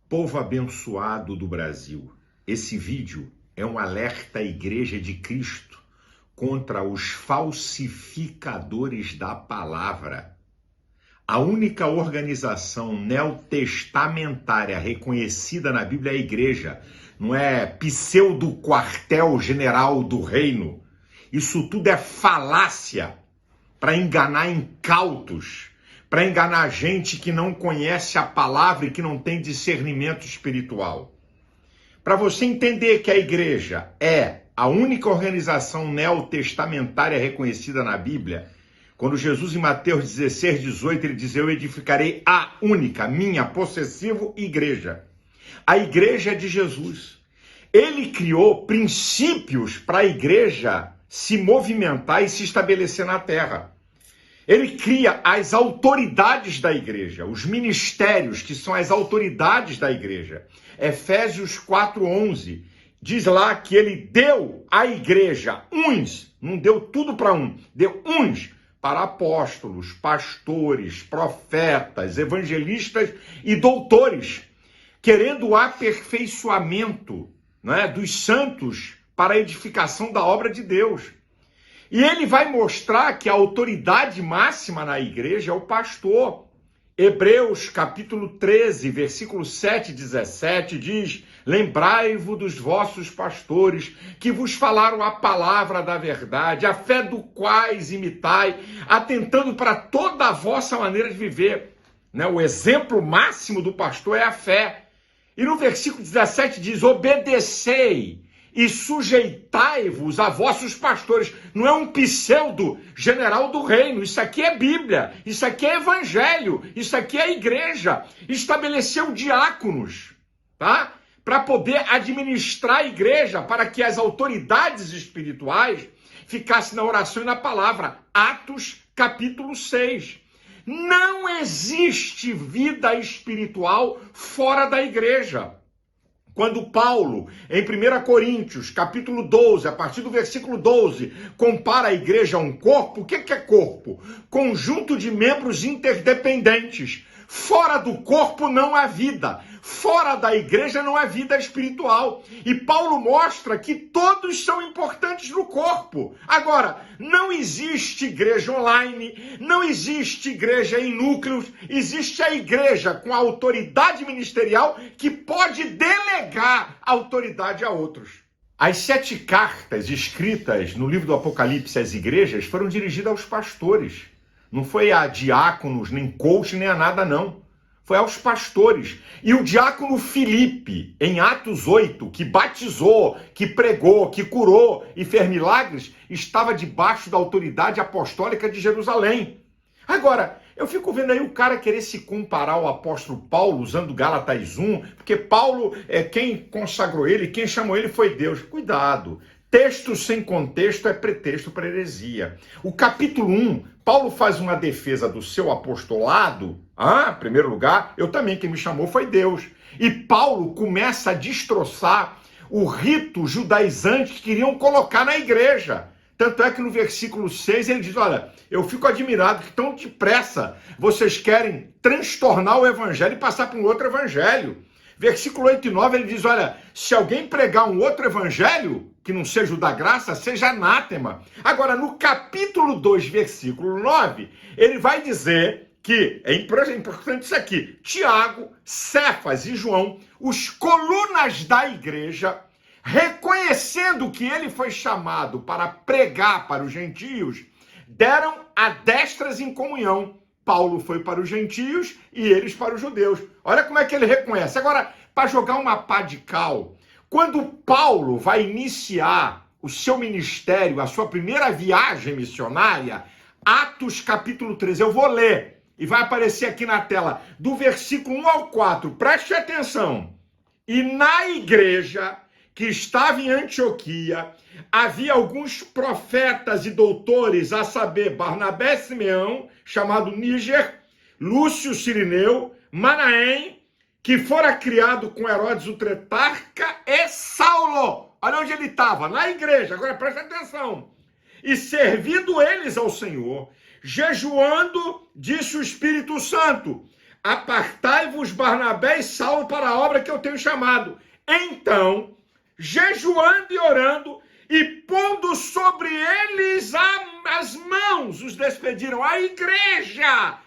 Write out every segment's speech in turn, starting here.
Povo abençoado do Brasil, esse vídeo é um alerta à Igreja de Cristo contra os falsificadores da palavra. A única organização neotestamentária reconhecida na Bíblia é a Igreja, não é pseudo-quartel-general do reino. Isso tudo é falácia para enganar incautos, para enganar gente que não conhece a palavra e que não tem discernimento espiritual. Para você entender que a igreja é a única organização neotestamentária reconhecida na Bíblia, quando Jesus em Mateus 16, 18, ele diz: eu edificarei a única, minha, possessivo igreja. A igreja é de Jesus. Ele criou princípios para a igreja se movimentar e se estabelecer na terra. Ele cria as autoridades da igreja, os ministérios, que são as autoridades da igreja. Efésios 4:11 diz lá que ele deu à igreja uns, não deu tudo para um, deu uns para apóstolos, pastores, profetas, evangelistas e doutores, querendo o aperfeiçoamento, dos santos para a edificação da obra de Deus. E ele vai mostrar que a autoridade máxima na igreja é o pastor. Hebreus capítulo 13, versículo 7 e 17 diz: lembrai-vos dos vossos pastores, que vos falaram a palavra da verdade, a fé do quais imitai, atentando para toda a vossa maneira de viver. O exemplo máximo do pastor é a fé. E no versículo 17 diz: obedecei e sujeitai-vos a vossos pastores. Não é um pseudo general do reino. Isso aqui é Bíblia. Isso aqui é evangelho. Isso aqui é a igreja. Estabeleceu diáconos, tá? Para poder administrar a igreja, para que as autoridades espirituais ficassem na oração e na palavra. Atos capítulo 6. Não existe vida espiritual fora da igreja. Quando Paulo, em 1 Coríntios, capítulo 12, a partir do versículo 12, compara a igreja a um corpo, o que é corpo? Conjunto de membros interdependentes. Fora do corpo não há vida. Fora da igreja não há vida espiritual. E Paulo mostra que todos são importantes no corpo. Agora, não existe igreja online, não existe igreja em núcleos, existe a igreja com a autoridade ministerial que pode delegar a autoridade a outros. As 7 cartas escritas no livro do Apocalipse às igrejas foram dirigidas aos pastores. Não foi a diáconos, nem coach, nem a nada, não. Foi aos pastores. E o diácono Filipe, em Atos 8, que batizou, que pregou, que curou e fez milagres, estava debaixo da autoridade apostólica de Jerusalém. Agora, eu fico vendo aí o cara querer se comparar ao apóstolo Paulo, usando Gálatas 1, porque Paulo, quem consagrou ele, quem chamou ele foi Deus. Cuidado. Texto sem contexto é pretexto para heresia. O capítulo 1, Paulo faz uma defesa do seu apostolado. Em primeiro lugar, eu também, quem me chamou foi Deus. E Paulo começa a destroçar o rito judaizante que queriam colocar na igreja. Tanto é que no versículo 6 ele diz: olha, eu fico admirado que tão depressa vocês querem transtornar o evangelho e passar para um outro evangelho. Versículo 8 e 9 ele diz: olha, se alguém pregar um outro evangelho, que não seja o da graça, seja anátema. Agora, no capítulo 2, versículo 9, ele vai dizer que, é importante isso aqui, Tiago, Cefas e João, os colunas da igreja, reconhecendo que ele foi chamado para pregar para os gentios, deram a destras em comunhão. Paulo foi para os gentios e eles para os judeus. Olha como é que ele reconhece. Agora, para jogar uma pá de cal, quando Paulo vai iniciar o seu ministério, a sua primeira viagem missionária, Atos capítulo 13, eu vou ler e vai aparecer aqui na tela, do versículo 1 ao 4, preste atenção. E na igreja que estava em Antioquia, havia alguns profetas e doutores, a saber, Barnabé e Simeão, chamado Níger, Lúcio Cirineu, Manaém, que fora criado com Herodes o Tetrarca, e Saulo. Olha onde ele estava, na igreja. Agora presta atenção. E servindo eles ao Senhor, jejuando, disse o Espírito Santo: apartai-vos Barnabé e Saulo para a obra que eu tenho chamado. Então, jejuando e orando, e pondo sobre eles as mãos, os despediram. A igreja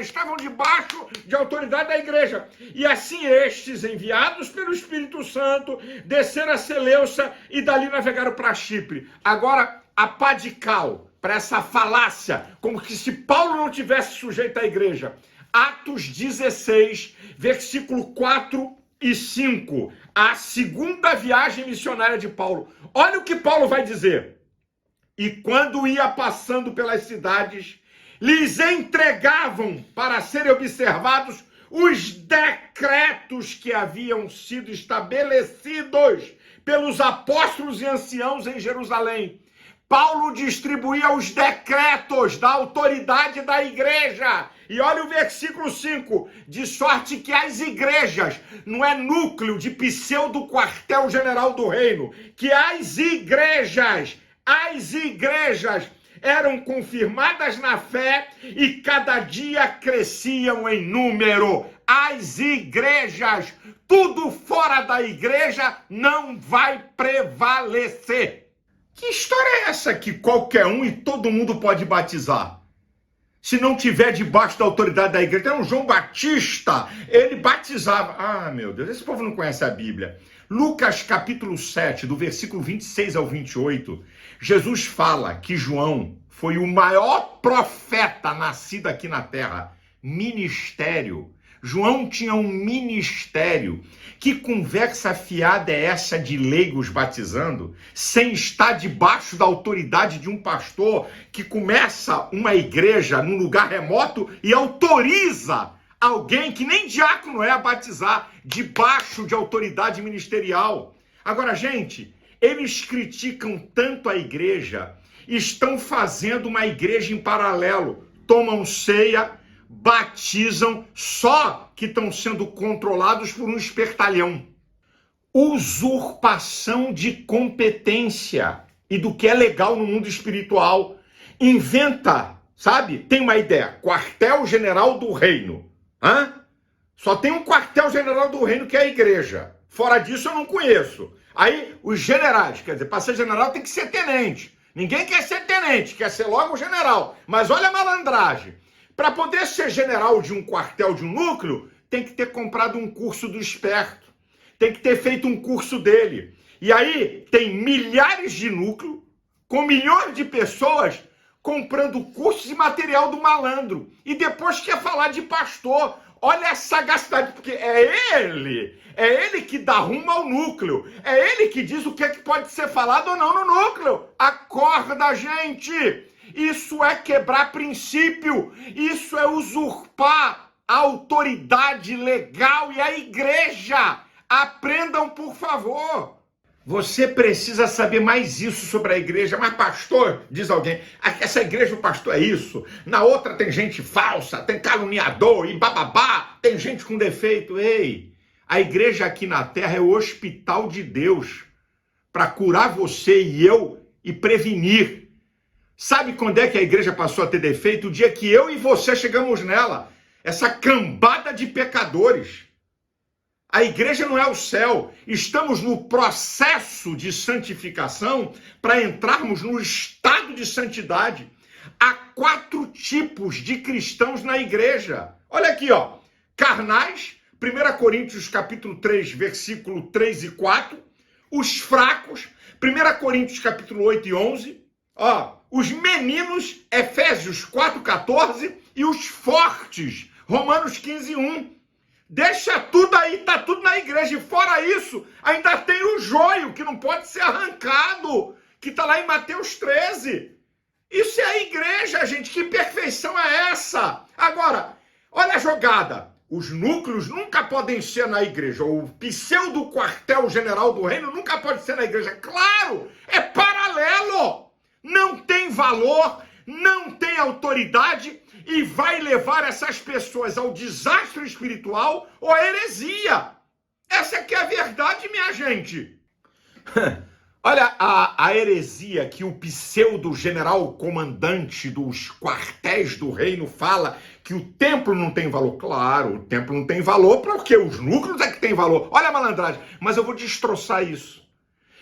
estavam debaixo de autoridade da igreja. E assim estes, enviados pelo Espírito Santo, desceram a Seleucia e dali navegaram para Chipre. Agora, a pá de cal, para essa falácia, como que se Paulo não tivesse sujeito à igreja. Atos 16, versículo 4 e 5, a segunda viagem missionária de Paulo. Olha o que Paulo vai dizer. E quando ia passando pelas cidades, lhes entregavam para serem observados os decretos que haviam sido estabelecidos pelos apóstolos e anciãos em Jerusalém. Paulo distribuía os decretos da autoridade da igreja. E olha o versículo 5, de sorte que as igrejas, não é núcleo de pseudo quartel-general do reino, que as igrejas eram confirmadas na fé e cada dia cresciam em número. As igrejas, tudo fora da igreja não vai prevalecer. Que história é essa que qualquer um e todo mundo pode batizar? Se não tiver debaixo da autoridade da igreja. Tem um João Batista, ele batizava. Ah, meu Deus, esse povo não conhece a Bíblia. Lucas capítulo 7, do versículo 26 ao 28, Jesus fala que João foi o maior profeta nascido aqui na terra. Ministério. João tinha um ministério. Que conversa fiada é essa de leigos batizando, sem estar debaixo da autoridade de um pastor que começa uma igreja num lugar remoto e autoriza alguém que nem diácono é a batizar, debaixo de autoridade ministerial. Agora, gente, eles criticam tanto a igreja, estão fazendo uma igreja em paralelo, tomam ceia, batizam, só que estão sendo controlados por um espertalhão. Usurpação de competência e do que é legal no mundo espiritual. Inventa, sabe? Tem uma ideia, quartel-general do reino. Só tem um quartel-general do reino que é a igreja. Fora disso eu não conheço. Aí os generais, quer dizer, para ser general tem que ser tenente. Ninguém quer ser tenente, quer ser logo general. Mas olha a malandragem. Para poder ser general de um quartel, de um núcleo, tem que ter comprado um curso do esperto. Tem que ter feito um curso dele. E aí tem milhares de núcleos, com milhões de pessoas comprando cursos e material do malandro. E depois quer falar de pastor. Olha a sagacidade, porque é ele que dá rumo ao núcleo. É ele que diz o que é que pode ser falado ou não no núcleo. Acorda, gente! Isso é quebrar princípio, isso é usurpar a autoridade legal e a igreja. Aprendam, por favor. Você precisa saber mais isso sobre a igreja. Mas pastor, diz alguém, essa igreja, o pastor é isso. Na outra tem gente falsa, tem caluniador e bababá, tem gente com defeito. Ei, a igreja aqui na terra é o hospital de Deus para curar você e eu e prevenir. Sabe quando é que a igreja passou a ter defeito? O dia que eu e você chegamos nela. Essa cambada de pecadores. A igreja não é o céu. Estamos no processo de santificação para entrarmos no estado de santidade. Há 4 tipos de cristãos na igreja. Olha aqui, ó. Carnais, 1 Coríntios capítulo 3, versículo 3 e 4. Os fracos, 1 Coríntios capítulo 8 e 11. Ó, os meninos, Efésios 4,14, e os fortes, Romanos 15,1. Deixa tudo aí, tá tudo na igreja. E fora isso, ainda tem o joio, que não pode ser arrancado, que tá lá em Mateus 13. Isso é a igreja, gente. Que perfeição é essa? Agora, olha a jogada. Os núcleos nunca podem ser na igreja. O pseudo quartel-general do reino nunca pode ser na igreja. Claro, é paralelo. Não tem valor, não tem autoridade e vai levar essas pessoas ao desastre espiritual ou à heresia. Essa aqui é a verdade, minha gente. Olha a heresia que o pseudo-general comandante dos quartéis do reino fala, que o templo não tem valor. Claro, o templo não tem valor porque os núcleos é que tem valor. Olha a malandragem, mas eu vou destroçar isso.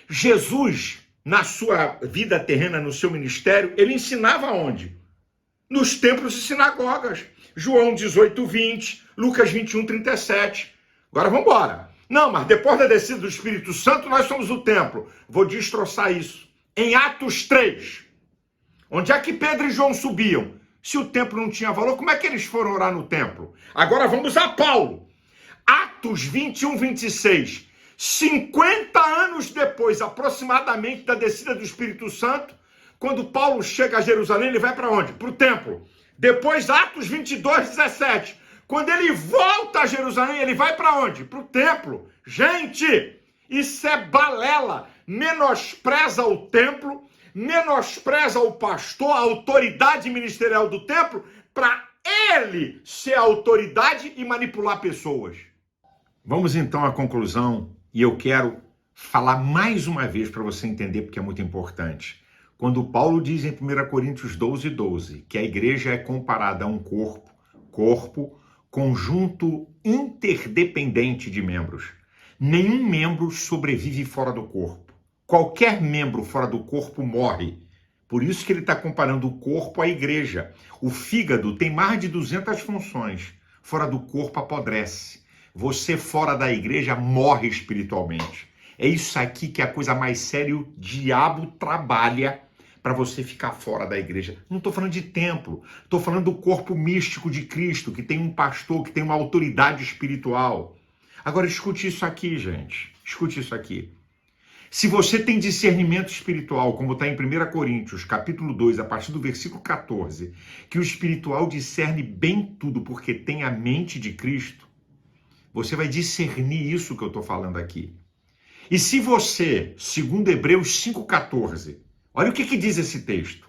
Jesus, na sua vida terrena, no seu ministério, ele ensinava onde? Nos templos e sinagogas. João 18, 20, Lucas 21, 37. Agora vamos embora. Não, mas depois da descida do Espírito Santo, nós somos o templo. Vou destroçar isso. Em Atos 3, onde é que Pedro e João subiam? Se o templo não tinha valor, como é que eles foram orar no templo? Agora vamos a Paulo. Atos 21, 26. 50 anos depois, aproximadamente, da descida do Espírito Santo, quando Paulo chega a Jerusalém, ele vai para onde? Para o templo. Depois, Atos 22, 17. Quando ele volta a Jerusalém, ele vai para onde? Para o templo. Gente, isso é balela. Menospreza o templo, menospreza o pastor, a autoridade ministerial do templo, para ele ser a autoridade e manipular pessoas. Vamos então à conclusão, e eu quero falar mais uma vez para você entender, porque é muito importante. Quando Paulo diz em 1 Coríntios 12, 12, que a igreja é comparada a um corpo, conjunto interdependente de membros. Nenhum membro sobrevive fora do corpo. Qualquer membro fora do corpo morre. Por isso que ele está comparando o corpo à igreja. O fígado tem mais de 200 funções. Fora do corpo apodrece. Você fora da igreja morre espiritualmente. É isso aqui que é a coisa mais séria. O diabo trabalha para você ficar fora da igreja. Não estou falando de templo, estou falando do corpo místico de Cristo, que tem um pastor, que tem uma autoridade espiritual. Agora escute isso aqui, gente. Escute isso aqui. Se você tem discernimento espiritual, como está em 1 Coríntios, capítulo 2, a partir do versículo 14, que o espiritual discerne bem tudo porque tem a mente de Cristo, você vai discernir isso que eu estou falando aqui. E se você, segundo Hebreus 5,14, olha o que diz esse texto,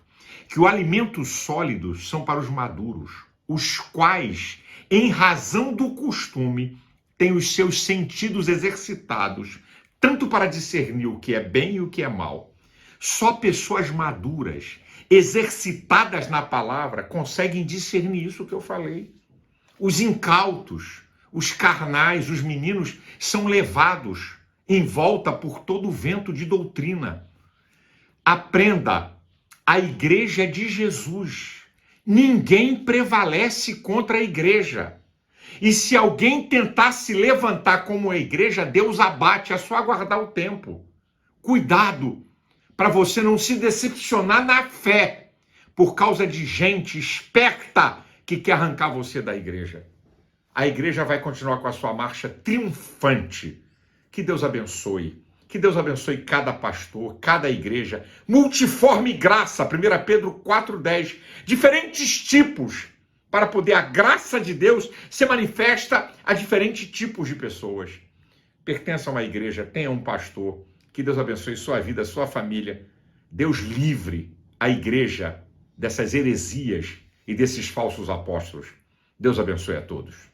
que o alimento sólido são para os maduros, os quais, em razão do costume, têm os seus sentidos exercitados, tanto para discernir o que é bem e o que é mal. Só pessoas maduras, exercitadas na palavra, conseguem discernir isso que eu falei. Os incautos, os carnais, os meninos são levados em volta por todo o vento de doutrina. Aprenda, a igreja é de Jesus. Ninguém prevalece contra a igreja. E se alguém tentar se levantar como a igreja, Deus abate, é só aguardar o tempo. Cuidado, para você não se decepcionar na fé, por causa de gente esperta que quer arrancar você da igreja. A igreja vai continuar com a sua marcha triunfante. Que Deus abençoe. Que Deus abençoe cada pastor, cada igreja. Multiforme graça, 1 Pedro 4,10. Diferentes tipos, para poder a graça de Deus se manifesta a diferentes tipos de pessoas. Pertença a uma igreja, tenha um pastor. Que Deus abençoe sua vida, sua família. Deus livre a igreja dessas heresias e desses falsos apóstolos. Deus abençoe a todos.